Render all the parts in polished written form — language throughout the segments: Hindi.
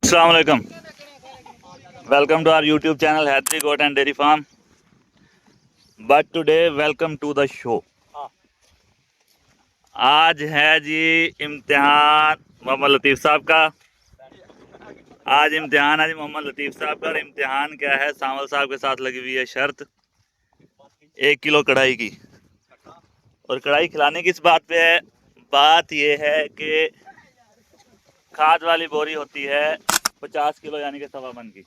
अस्सलाम वालेकुम, welcome to our YouTube channel Haidari goat and dairy farm. But today welcome to the show. आज है जी इम्तिहान मोहम्मद लतीफ़ साहब का। आज इम्तिहान है जी मोहम्मद लतीफ़ साहब का। और इम्तिहान क्या है, सावल साहब के साथ लगी हुई है शर्त 1 किलो कढ़ाई की। और कढ़ाई खिलाने की इस बात पे है, बात ये है कि खाद वाली बोरी होती है 50 किलो यानी कि 1.25 मन की।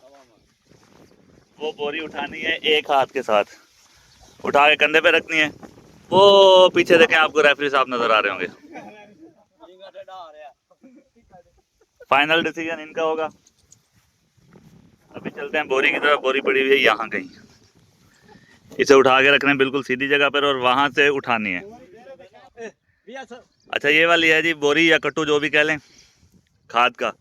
वो बोरी उठानी है एक हाथ के साथ, उठा के कंधे पे रखनी है। वो पीछे देखें, आपको रेफरी साहब नजर आ रहे होंगे। फाइनल डिसीजन इनका होगा। अभी चलते हैं बोरी की तरफ। बोरी पड़ी हुई है यहाँ कहीं, इसे उठा के रखना है बिल्कुल सीधी जगह पर और वहां से उठानी है। अच्छा, ये वाली है जी बोरी या कट्टू जो भी कह लें खाद का।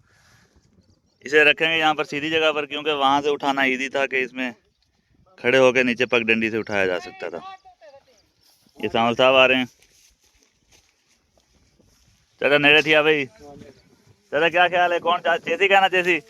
इसे रखेंगे यहाँ पर सीधी जगह पर, क्योंकि वहां से उठाना ईजी था कि इसमें खड़े होकर नीचे पगडंडी से उठाया जा सकता था। ये सावल साहब आ रहे हैं। चाचा नेड़े थिया भाई। चाचा क्या ख्याल है, कौन चेसी कहना चेसी?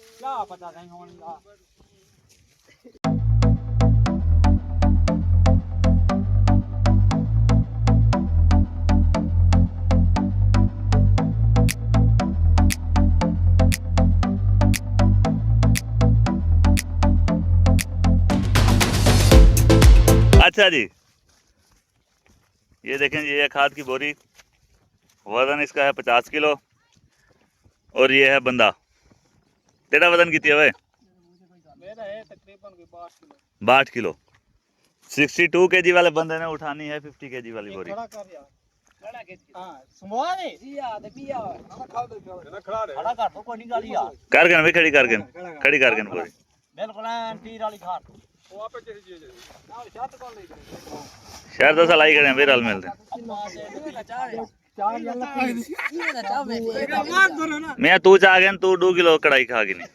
अच्छा जी, ये देखें, ये है खाद की बोरी। वजन इसका है 50 किलो। और ये है बंदा। तेरा वजन कितनी है भाई? मेरा है तकरीबन 62 किलो। 62 केजी वाले बंदे ने उठानी है 50 केजी वाली बोरी। कारगन भाई, खड़ी कारगन, खड़ी कारगन बोरी। शहर तो सलाई खड़े हैं भाई, रल मिलते मैं तू चाह गया तू 2 किलो कढ़ाई खा गई नहीं।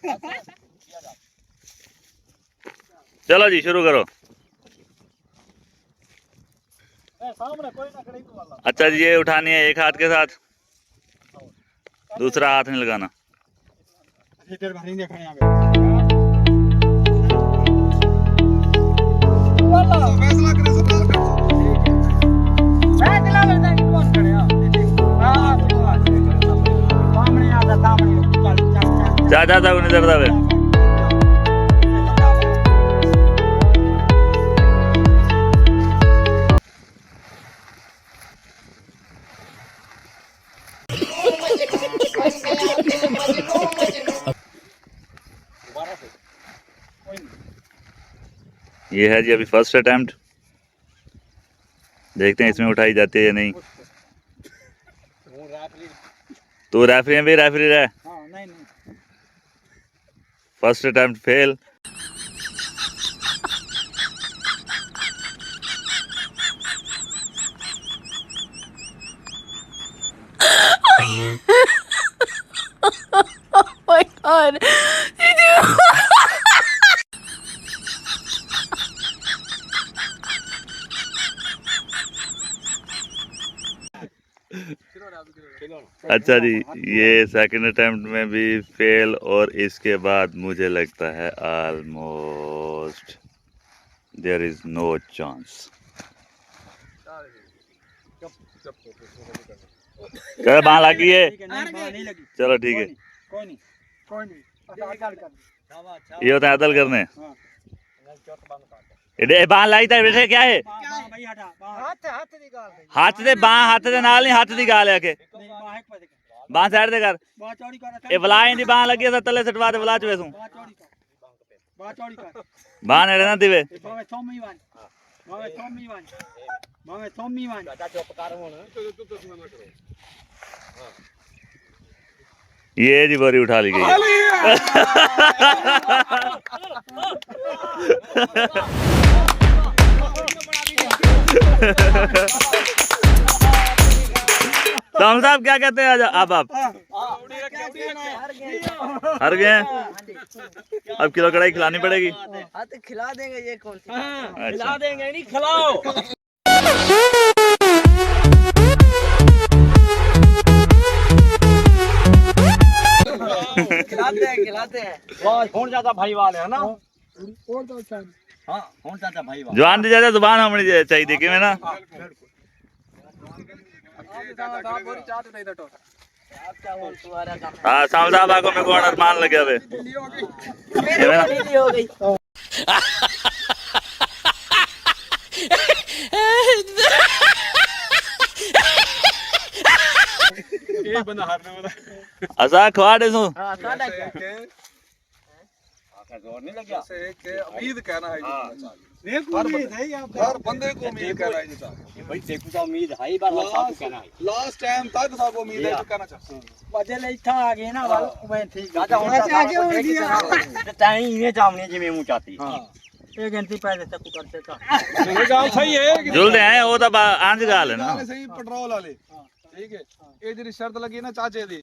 चलो जी शुरू करो। अच्छा जी, ये उठानी है एक हाथ के साथ, दूसरा हाथ नहीं लगाना। चाचा था उन्हें दर्द है। ये है जी अभी फर्स्ट अटेम्प्ट। देखते हैं इसमें उठाई जाती है या नहीं। तू रेफरी है भाई, रेफरी रहे। First attempt fail. Oh my god. अच्छा जी, ये सेकंड अटेम्प्ट में भी फेल। और इसके बाद मुझे लगता है almost there is no chance. क्या बाल लगी है? चलो ठीक है, ये होता है अदल करने। ये बाल लाई था बेटे, क्या है? हाथ दे बां, हाथ दे नाल नहीं, हाथ दी गाल है के बां साइड दे कर। ए बला इंदी बां लगी है तले सटवा दे, बला चवेसू बां नेड़े ना दिवे। ये जी बोरी उठा ली गई। साहब साहब क्या कहते हैं अब आप हार गए हैं? अब किलो कढ़ाई खिलानी पड़ेगी। हाँ तो खिला देंगे, ये कौन सी खिला देंगे, नहीं खिलाओ। खिलाते हैं वाह कौन ज्यादा भाई वाले है ना और तो अच्छा हाँ कौन ज्यादा भाई वाले जवान ਦੀ ਜ਼ਿਆਦਾ ਜ਼ੁਬਾਨ ਹੋਣੀ ਚਾਹੀਦੀ ਕਿਵੇਂ ਨਾ हाँ साहब साहब आगो मेरे को अरमान लगे हुए मेरी हो गई ये बंदा हारने वाला असा खवाड़े सु हां साडा क्या जोर नहीं लग गया उम्मीद कहना है हर बंदे को उम्मीद कहना है जी भाई देखो तो उम्मीद है ही बार साहब कहना है लास्ट टाइम तक साहब उम्मीद है जो कहना चाहते हैं बदल इथा आ गए ना वाल मैं ठीक दादा होता टाइम ये जामने जी में मुंह चाहती हां एक घंटे पहले तक करते था ये गाल सही है जुलदे हैं वो तो आंज गाल है ना सही पेट्रोल वाले ठीक है ये जी शर्त लगी ना चाचे दी